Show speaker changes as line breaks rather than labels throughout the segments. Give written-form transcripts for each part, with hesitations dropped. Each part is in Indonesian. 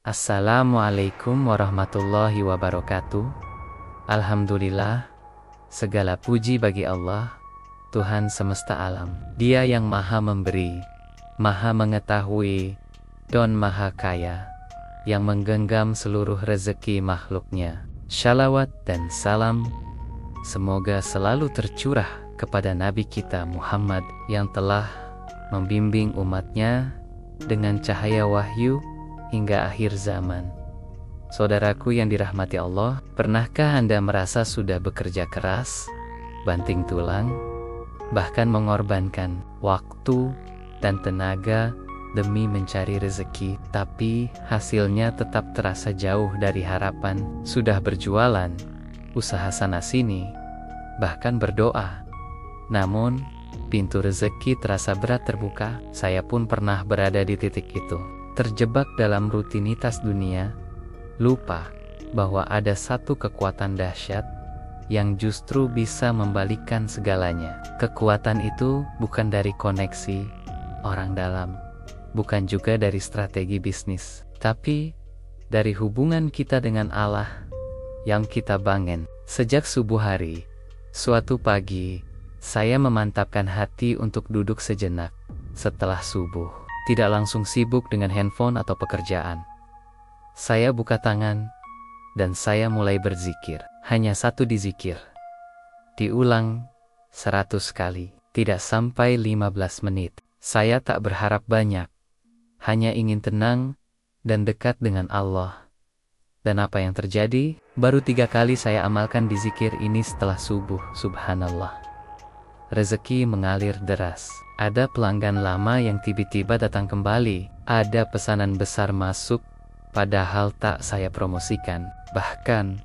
Assalamualaikum warahmatullahi wabarakatuh. Alhamdulillah, segala puji bagi Allah, Tuhan semesta alam. Dia yang maha memberi, maha mengetahui, dan maha kaya, yang menggenggam seluruh rezeki makhluknya. Shalawat dan salam semoga selalu tercurah kepada Nabi kita Muhammad yang telah membimbing umatnya dengan cahaya wahyu hingga akhir zaman. Saudaraku yang dirahmati Allah, pernahkah Anda merasa sudah bekerja keras, banting tulang, bahkan mengorbankan waktu dan tenaga demi mencari rezeki, tapi hasilnya tetap terasa jauh dari harapan? Sudah berjualan, usaha sana-sini, bahkan berdoa, namun pintu rezeki terasa berat terbuka. Saya pun pernah berada di titik itu. Terjebak dalam rutinitas dunia, lupa bahwa ada satu kekuatan dahsyat yang justru bisa membalikkan segalanya. Kekuatan itu bukan dari koneksi orang dalam, bukan juga dari strategi bisnis, tapi dari hubungan kita dengan Allah yang kita bangun. Sejak subuh hari, suatu pagi, saya memantapkan hati untuk duduk sejenak setelah subuh. Tidak langsung sibuk dengan handphone atau pekerjaan. Saya buka tangan, dan saya mulai berzikir. Hanya satu dizikir. Diulang 100 kali. Tidak sampai 15 menit. Saya tak berharap banyak. Hanya ingin tenang, dan dekat dengan Allah. Dan apa yang terjadi? Baru 3 kali saya amalkan dizikir ini setelah subuh. Subhanallah. Rezeki mengalir deras. Ada pelanggan lama yang tiba-tiba datang kembali. Ada pesanan besar masuk, padahal tak saya promosikan. Bahkan,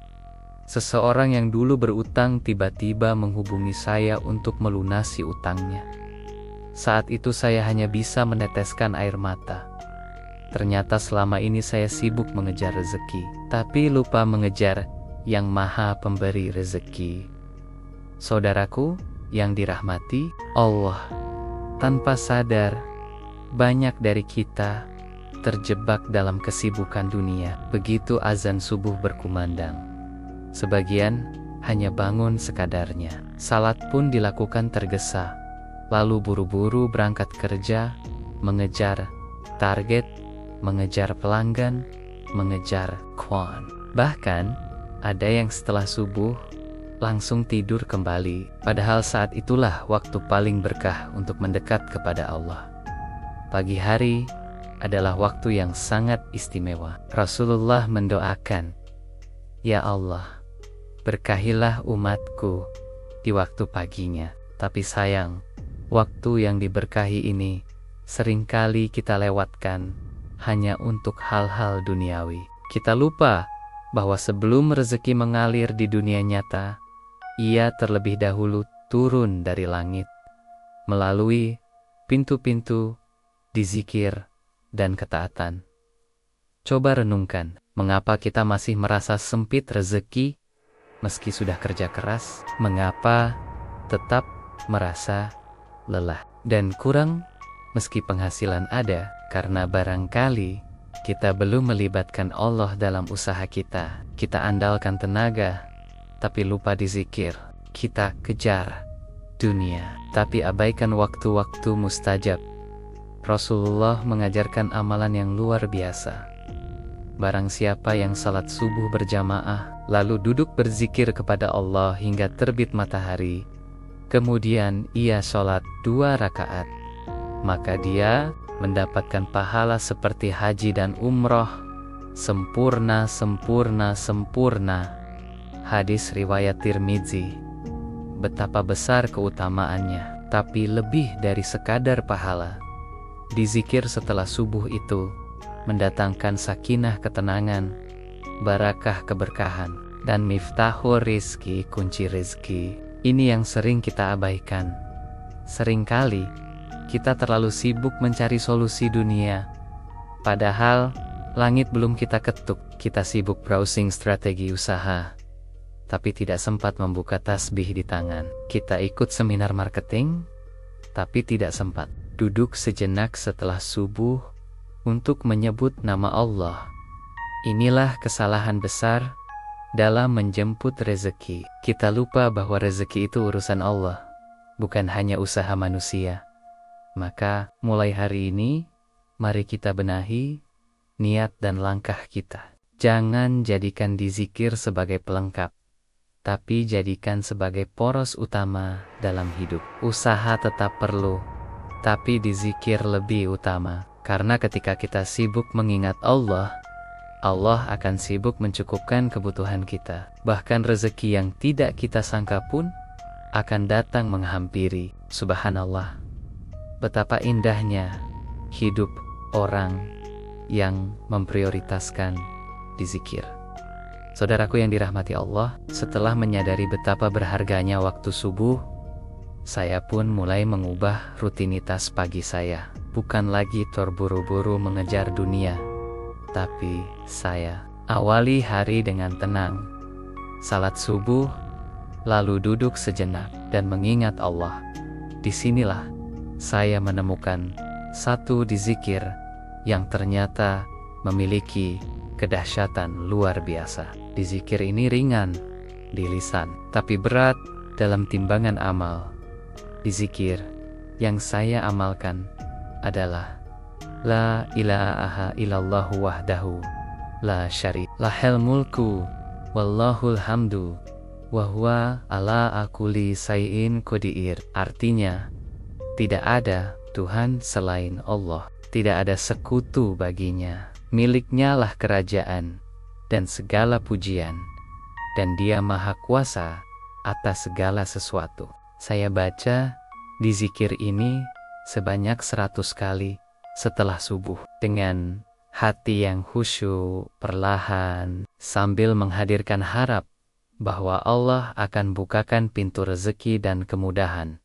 seseorang yang dulu berutang tiba-tiba menghubungi saya untuk melunasi utangnya. Saat itu saya hanya bisa meneteskan air mata. Ternyata selama ini saya sibuk mengejar rezeki, tapi lupa mengejar yang maha pemberi rezeki. Saudaraku yang dirahmati Allah, tanpa sadar, banyak dari kita terjebak dalam kesibukan dunia. Begitu azan subuh berkumandang, sebagian hanya bangun sekadarnya. Salat pun dilakukan tergesa, lalu buru-buru berangkat kerja, mengejar target, mengejar pelanggan, mengejar cuan. Bahkan, ada yang setelah subuh langsung tidur kembali, padahal saat itulah waktu paling berkah untuk mendekat kepada Allah. Pagi hari adalah waktu yang sangat istimewa. Rasulullah mendoakan, "Ya Allah, berkahilah umatku di waktu paginya." Tapi sayang, waktu yang diberkahi ini seringkali kita lewatkan hanya untuk hal-hal duniawi. Kita lupa bahwa sebelum rezeki mengalir di dunia nyata, ia terlebih dahulu turun dari langit, melalui pintu-pintu di zikir dan ketaatan. Coba renungkan, mengapa kita masih merasa sempit rezeki meski sudah kerja keras? Mengapa tetap merasa lelah dan kurang meski penghasilan ada? Karena barangkali kita belum melibatkan Allah dalam usaha kita. Kita andalkan tenaga, tapi lupa dizikir. Kita kejar dunia, tapi abaikan waktu-waktu mustajab. Rasulullah mengajarkan amalan yang luar biasa. Barang siapa yang salat subuh berjamaah, lalu duduk berzikir kepada Allah hingga terbit matahari, kemudian ia sholat 2 rakaat, maka dia mendapatkan pahala seperti haji dan umroh, sempurna, sempurna, sempurna. Hadis riwayat Tirmizi. Betapa besar keutamaannya, tapi lebih dari sekadar pahala. Dizikir setelah subuh itu mendatangkan sakinah ketenangan, barakah keberkahan, dan miftahul rizki, kunci rezeki. Ini yang sering kita abaikan. Seringkali kita terlalu sibuk mencari solusi dunia, padahal langit belum kita ketuk. Kita sibuk browsing strategi usaha, tapi tidak sempat membuka tasbih di tangan. Kita ikut seminar marketing, tapi tidak sempat duduk sejenak setelah subuh untuk menyebut nama Allah Inilah kesalahan besar dalam menjemput rezeki. Kita lupa bahwa rezeki itu urusan Allah, bukan hanya usaha manusia. Maka mulai hari ini, mari kita benahi niat dan langkah kita. Jangan jadikan dizikir sebagai pelengkap, tapi jadikan sebagai poros utama dalam hidup. Usaha tetap perlu, tapi dizikir lebih utama. Karena ketika kita sibuk mengingat Allah, Allah akan sibuk mencukupkan kebutuhan kita. Bahkan rezeki yang tidak kita sangka pun akan datang menghampiri. Subhanallah, betapa indahnya hidup orang yang memprioritaskan dizikir. Saudaraku yang dirahmati Allah, setelah menyadari betapa berharganya waktu subuh, saya pun mulai mengubah rutinitas pagi saya. Bukan lagi terburu-buru mengejar dunia, tapi saya awali hari dengan tenang, salat subuh, lalu duduk sejenak dan mengingat Allah. Disinilah saya menemukan satu dizikir yang ternyata memiliki kedahsyatan luar biasa. Dizikir ini ringan di lisan, tapi berat dalam timbangan amal. Dizikir yang saya amalkan adalah La ilaha illallahu wahdahu la syarika lahul mulku wallahul hamdu wa huwa ala kulli syai'in qadir. Artinya, tidak ada Tuhan selain Allah, tidak ada sekutu baginya. Miliknya lah kerajaan dan segala pujian, dan Dia maha kuasa atas segala sesuatu. Saya baca di zikir ini sebanyak 100 kali setelah subuh, dengan hati yang khusyuk, perlahan, sambil menghadirkan harap bahwa Allah akan bukakan pintu rezeki dan kemudahan.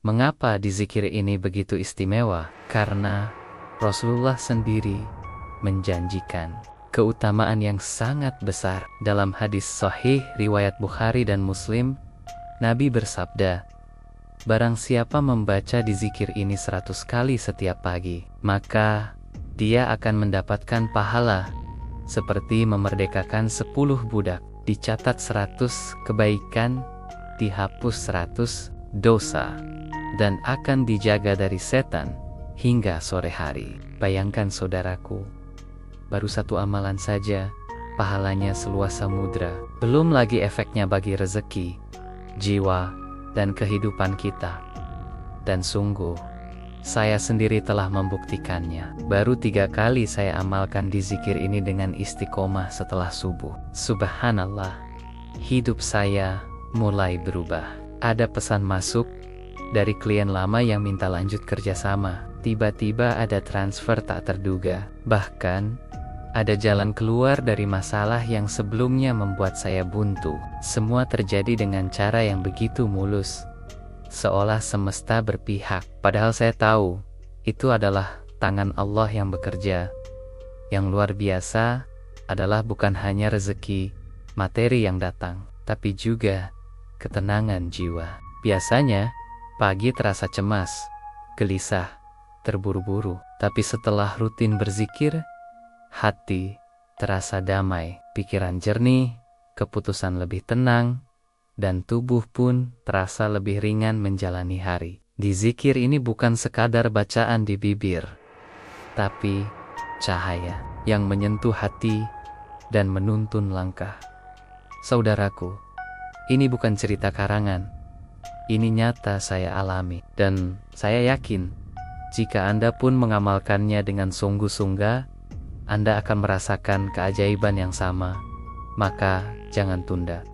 Mengapa dizikir ini begitu istimewa? Karena Rasulullah sendiri menjanjikan keutamaan yang sangat besar. Dalam hadis sahih riwayat Bukhari dan Muslim, Nabi bersabda, barang siapa membaca dizikir ini 100 kali setiap pagi, maka dia akan mendapatkan pahala seperti memerdekakan 10 budak. Dicatat 100 kebaikan, dihapus 100 dosa, dan akan dijaga dari setan hingga sore hari. Bayangkan saudaraku, baru satu amalan saja pahalanya seluas samudra. Belum lagi efeknya bagi rezeki, jiwa, dan kehidupan kita. Dan sungguh, saya sendiri telah membuktikannya. Baru 3 kali saya amalkan dizikir ini dengan istiqomah setelah subuh. Subhanallah, hidup saya mulai berubah. Ada pesan masuk dari klien lama yang minta lanjut kerjasama. Tiba-tiba ada transfer tak terduga. Bahkan, ada jalan keluar dari masalah yang sebelumnya membuat saya buntu. Semua terjadi dengan cara yang begitu mulus, seolah semesta berpihak. Padahal saya tahu, itu adalah tangan Allah yang bekerja. Yang luar biasa adalah bukan hanya rezeki, materi yang datang, tapi juga ketenangan jiwa. Biasanya, pagi terasa cemas, gelisah, terburu-buru. Tapi setelah rutin berzikir, hati terasa damai, pikiran jernih, keputusan lebih tenang, dan tubuh pun terasa lebih ringan menjalani hari. Di zikir ini bukan sekadar bacaan di bibir, tapi cahaya yang menyentuh hati dan menuntun langkah. Saudaraku, ini bukan cerita karangan. Ini nyata saya alami, dan saya yakin jika Anda pun mengamalkannya dengan sungguh-sungguh, Anda akan merasakan keajaiban yang sama. Maka jangan tunda.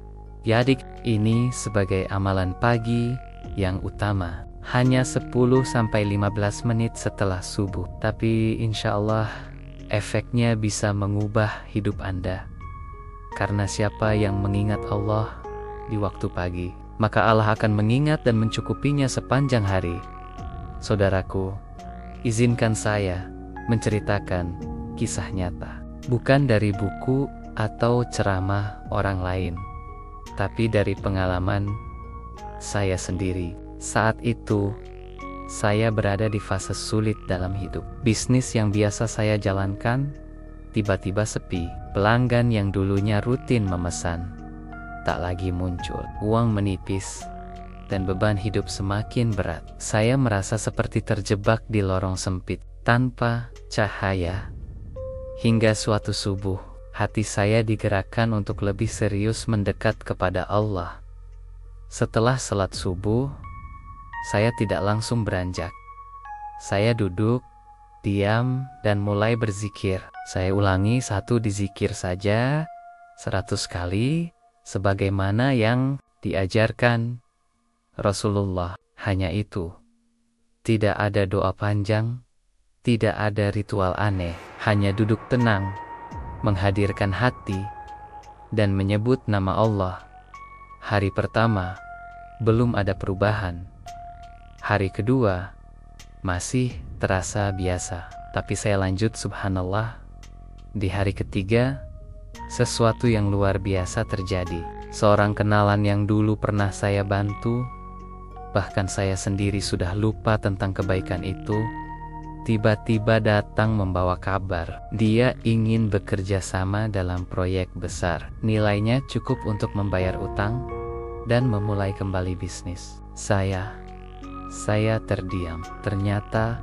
Yadik ini sebagai amalan pagi yang utama. Hanya 10-15 menit setelah subuh. Tapi insya Allah efeknya bisa mengubah hidup Anda. Karena siapa yang mengingat Allah di waktu pagi, maka Allah akan mengingat dan mencukupinya sepanjang hari. Saudaraku, izinkan saya menceritakan kisah nyata, bukan dari buku atau ceramah orang lain, tapi dari pengalaman saya sendiri. Saat itu, saya berada di fase sulit dalam hidup. Bisnis yang biasa saya jalankan tiba-tiba sepi. Pelanggan yang dulunya rutin memesan tak lagi muncul. Uang menipis dan beban hidup semakin berat. Saya merasa seperti terjebak di lorong sempit tanpa cahaya. Hingga suatu subuh, hati saya digerakkan untuk lebih serius mendekat kepada Allah. Setelah salat subuh, saya tidak langsung beranjak. Saya duduk, diam, dan mulai berzikir. Saya ulangi satu dizikir saja 100 kali, sebagaimana yang diajarkan Rasulullah. Hanya itu. Tidak ada doa panjang, tidak ada ritual aneh. Hanya duduk tenang, menghadirkan hati, dan menyebut nama Allah. Hari pertama, belum ada perubahan. Hari kedua, masih terasa biasa. Tapi saya lanjut, subhanallah. Di hari ketiga, sesuatu yang luar biasa terjadi. Seorang kenalan yang dulu pernah saya bantu, bahkan saya sendiri sudah lupa tentang kebaikan itu, tiba-tiba datang membawa kabar. Dia ingin bekerja sama dalam proyek besar. Nilainya cukup untuk membayar utang dan memulai kembali bisnis. Saya terdiam. Ternyata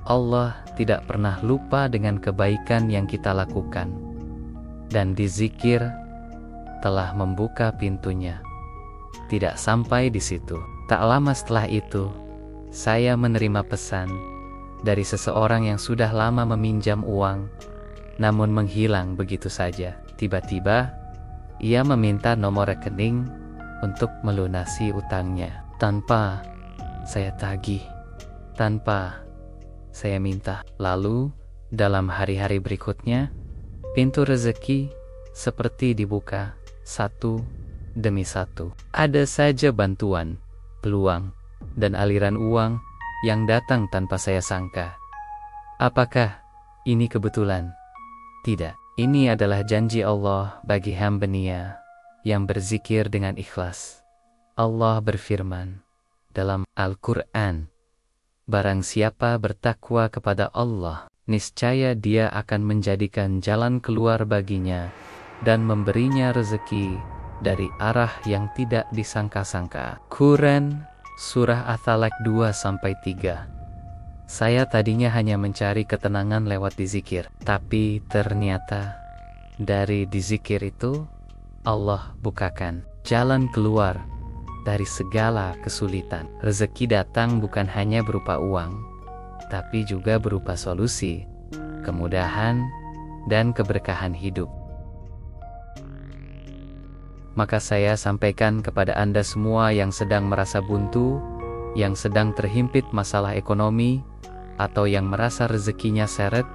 Allah tidak pernah lupa dengan kebaikan yang kita lakukan. Dan di zikir telah membuka pintunya. Tidak sampai di situ. Tak lama setelah itu, saya menerima pesan dari seseorang yang sudah lama meminjam uang, namun menghilang begitu saja. Tiba-tiba, ia meminta nomor rekening untuk melunasi utangnya. Tanpa saya tagih, tanpa saya minta. Lalu, dalam hari-hari berikutnya, pintu rezeki seperti dibuka satu demi satu. Ada saja bantuan, peluang, dan aliran uang yang datang tanpa saya sangka. Apakah ini kebetulan? Tidak. Ini adalah janji Allah bagi hamba-Nya yang berzikir dengan ikhlas. Allah berfirman dalam Al-Quran, barang siapa bertakwa kepada Allah, niscaya Dia akan menjadikan jalan keluar baginya dan memberinya rezeki dari arah yang tidak disangka-sangka. Quran Surah At-Talaq 2-3. Saya tadinya hanya mencari ketenangan lewat dizikir, tapi ternyata dari dizikir itu Allah bukakan jalan keluar dari segala kesulitan. Rezeki datang bukan hanya berupa uang, tapi juga berupa solusi, kemudahan, dan keberkahan hidup. Maka saya sampaikan kepada Anda semua yang sedang merasa buntu, yang sedang terhimpit masalah ekonomi, atau yang merasa rezekinya seret,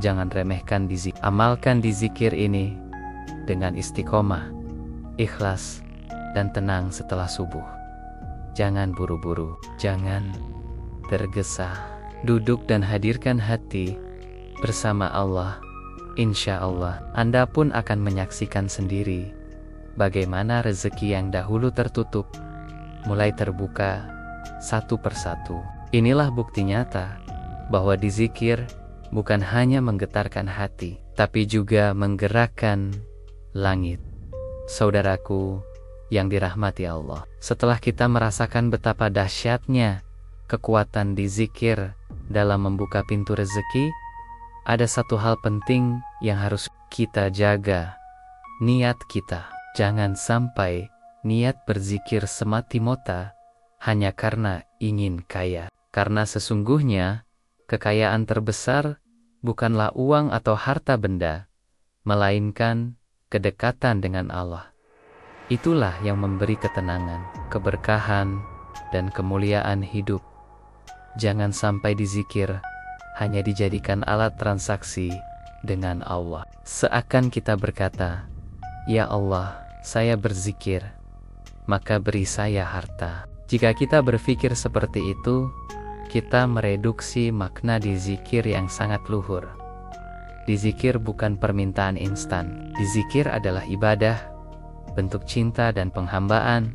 jangan remehkan dizikir. Amalkan dizikir ini dengan istiqomah, ikhlas, dan tenang setelah subuh. Jangan buru-buru, jangan tergesa. Duduk dan hadirkan hati bersama Allah. Insya Allah, Anda pun akan menyaksikan sendiri bagaimana rezeki yang dahulu tertutup mulai terbuka satu persatu. Inilah bukti nyata bahwa dizikir bukan hanya menggetarkan hati, tapi juga menggerakkan langit. Saudaraku yang dirahmati Allah, setelah kita merasakan betapa dahsyatnya kekuatan dizikir dalam membuka pintu rezeki, ada satu hal penting yang harus kita jaga, niat kita. Jangan sampai niat berzikir semata-mata hanya karena ingin kaya. Karena sesungguhnya kekayaan terbesar bukanlah uang atau harta benda, melainkan kedekatan dengan Allah. Itulah yang memberi ketenangan, keberkahan, dan kemuliaan hidup. Jangan sampai dizikir hanya dijadikan alat transaksi dengan Allah. Seakan kita berkata, "Ya Allah, saya berzikir, maka beri saya harta." Jika kita berpikir seperti itu, kita mereduksi makna dizikir yang sangat luhur. Dizikir bukan permintaan instan. Dizikir adalah ibadah, bentuk cinta dan penghambaan,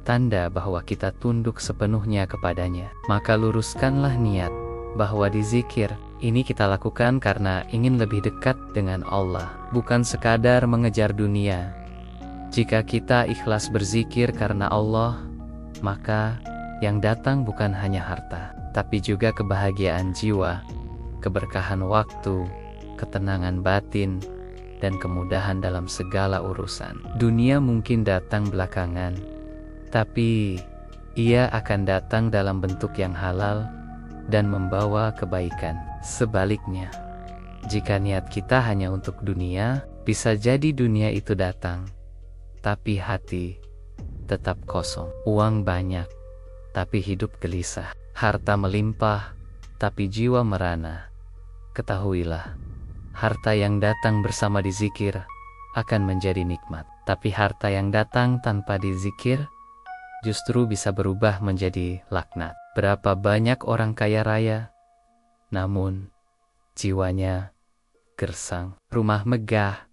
tanda bahwa kita tunduk sepenuhnya kepadanya. Maka luruskanlah niat bahwa dizikir Ini kita lakukan karena ingin lebih dekat dengan Allah, bukan sekadar mengejar dunia. Jika kita ikhlas berzikir karena Allah, maka yang datang bukan hanya harta, tapi juga kebahagiaan jiwa, keberkahan waktu, ketenangan batin, dan kemudahan dalam segala urusan. Dunia mungkin datang belakangan, tapi ia akan datang dalam bentuk yang halal dan membawa kebaikan. Sebaliknya, jika niat kita hanya untuk dunia, bisa jadi dunia itu datang, tapi hati tetap kosong. Uang banyak, tapi hidup gelisah. Harta melimpah, tapi jiwa merana. Ketahuilah, harta yang datang bersama dizikir akan menjadi nikmat. Tapi harta yang datang tanpa dizikir justru bisa berubah menjadi laknat. Berapa banyak orang kaya raya, namun jiwanya gersang. Rumah megah,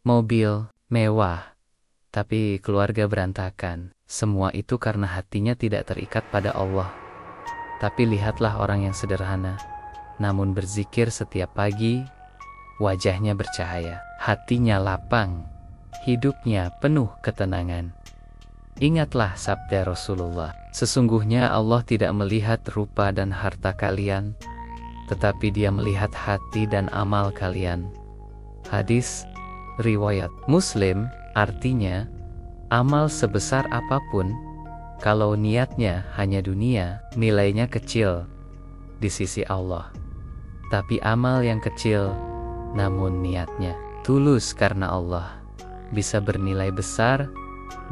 mobil mewah, tapi keluarga berantakan. Semua itu karena hatinya tidak terikat pada Allah. Tapi lihatlah orang yang sederhana, namun berzikir setiap pagi, wajahnya bercahaya, hatinya lapang, hidupnya penuh ketenangan. Ingatlah sabda Rasulullah, sesungguhnya Allah tidak melihat rupa dan harta kalian, tetapi Dia melihat hati dan amal kalian. Hadis riwayat Muslim, artinya, amal sebesar apapun, kalau niatnya hanya dunia, nilainya kecil di sisi Allah. Tapi amal yang kecil, namun niatnya tulus karena Allah, bisa bernilai besar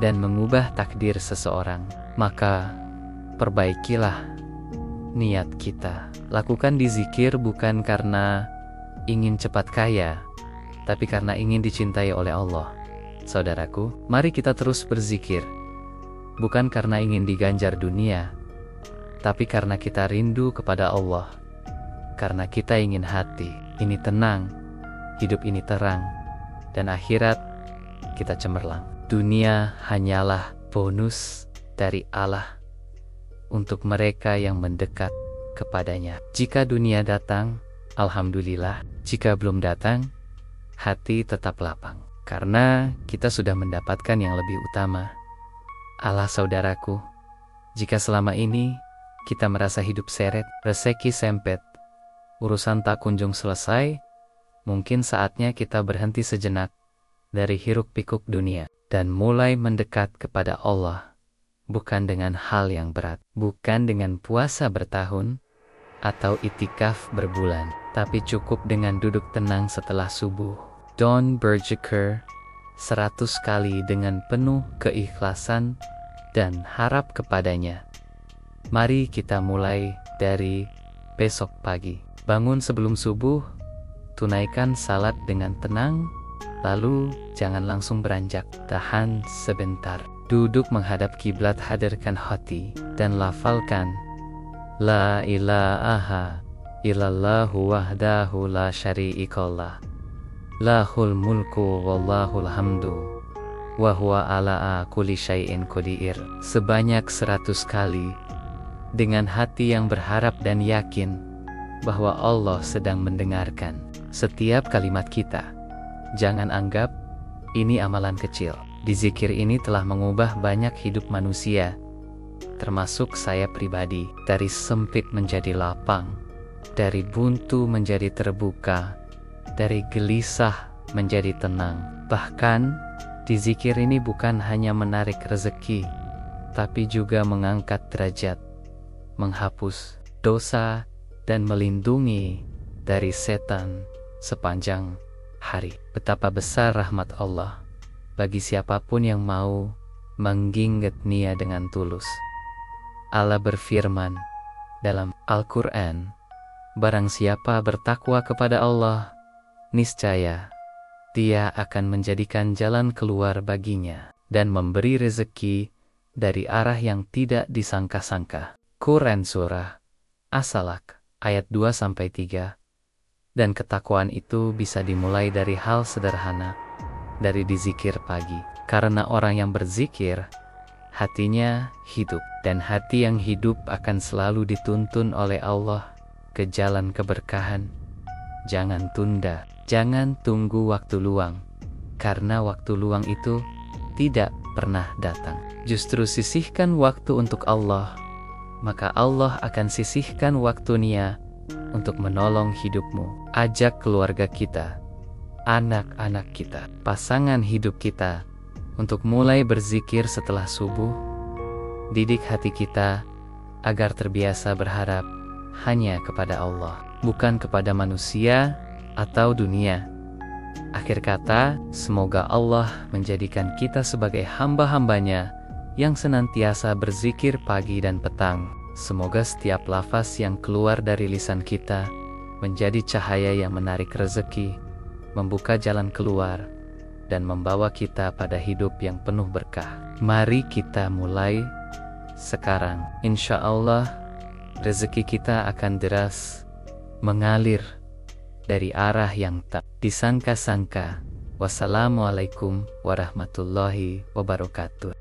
dan mengubah takdir seseorang. Maka, perbaikilah niat kita. Lakukan dizikir bukan karena ingin cepat kaya, tapi karena ingin dicintai oleh Allah. Saudaraku, mari kita terus berzikir, bukan karena ingin diganjar dunia, tapi karena kita rindu kepada Allah. Karena kita ingin hati ini tenang, hidup ini terang, dan akhirat kita cemerlang. Dunia hanyalah bonus dari Allah untuk mereka yang mendekat kepadanya. Jika dunia datang, alhamdulillah. Jika belum datang, hati tetap lapang, karena kita sudah mendapatkan yang lebih utama, Allah. Saudaraku, jika selama ini kita merasa hidup seret, rezeki sempit, urusan tak kunjung selesai, mungkin saatnya kita berhenti sejenak dari hiruk-pikuk dunia dan mulai mendekat kepada Allah, bukan dengan hal yang berat, bukan dengan puasa bertahun atau itikaf berbulan, tapi cukup dengan duduk tenang setelah subuh. Don berzikir 100 kali dengan penuh keikhlasan dan harap kepadanya. Mari kita mulai dari besok pagi. Bangun sebelum subuh, tunaikan salat dengan tenang, lalu jangan langsung beranjak. Tahan sebentar. Duduk menghadap kiblat, hadirkan hati, dan lafalkan La ilaha illallahu wahdahu la syari'ikalah, lahul mulku wallahul hamdu, wa huwa ala kulli syai'in qadir. Sebanyak 100 kali, dengan hati yang berharap dan yakin bahwa Allah sedang mendengarkan setiap kalimat kita. Jangan anggap ini amalan kecil. Di zikir ini telah mengubah banyak hidup manusia, termasuk saya pribadi. Dari sempit menjadi lapang, dari buntu menjadi terbuka, dari gelisah menjadi tenang. Bahkan, di zikir ini bukan hanya menarik rezeki, tapi juga mengangkat derajat, menghapus dosa, dan melindungi dari setan sepanjang hari. Betapa besar rahmat Allah bagi siapapun yang mau mengingat Nia dengan tulus. Allah berfirman dalam Al-Quran, barang siapa bertakwa kepada Allah, niscaya Dia akan menjadikan jalan keluar baginya dan memberi rezeki dari arah yang tidak disangka-sangka. Quran Surah As-Salak ayat 2-3. Dan ketakwaan itu bisa dimulai dari hal sederhana, dari dizikir pagi. Karena orang yang berzikir, hatinya hidup, dan hati yang hidup akan selalu dituntun oleh Allah ke jalan keberkahan, jangan tunda, jangan tunggu waktu luang, karena waktu luang itu tidak pernah datang. Justru sisihkan waktu untuk Allah, maka Allah akan sisihkan waktunya untuk menolong hidupmu. Ajak keluarga kita, anak-anak kita, pasangan hidup kita untuk mulai berzikir setelah subuh. Didik hati kita agar terbiasa berharap hanya kepada Allah, bukan kepada manusia atau dunia. Akhir kata, semoga Allah menjadikan kita sebagai hamba-hambanya yang senantiasa berzikir pagi dan petang. Semoga setiap lafaz yang keluar dari lisan kita menjadi cahaya yang menarik rezeki, membuka jalan keluar, dan membawa kita pada hidup yang penuh berkah. Mari kita mulai sekarang. Insya Allah, rezeki kita akan deras mengalir dari arah yang tak disangka-sangka. Wassalamualaikum warahmatullahi wabarakatuh.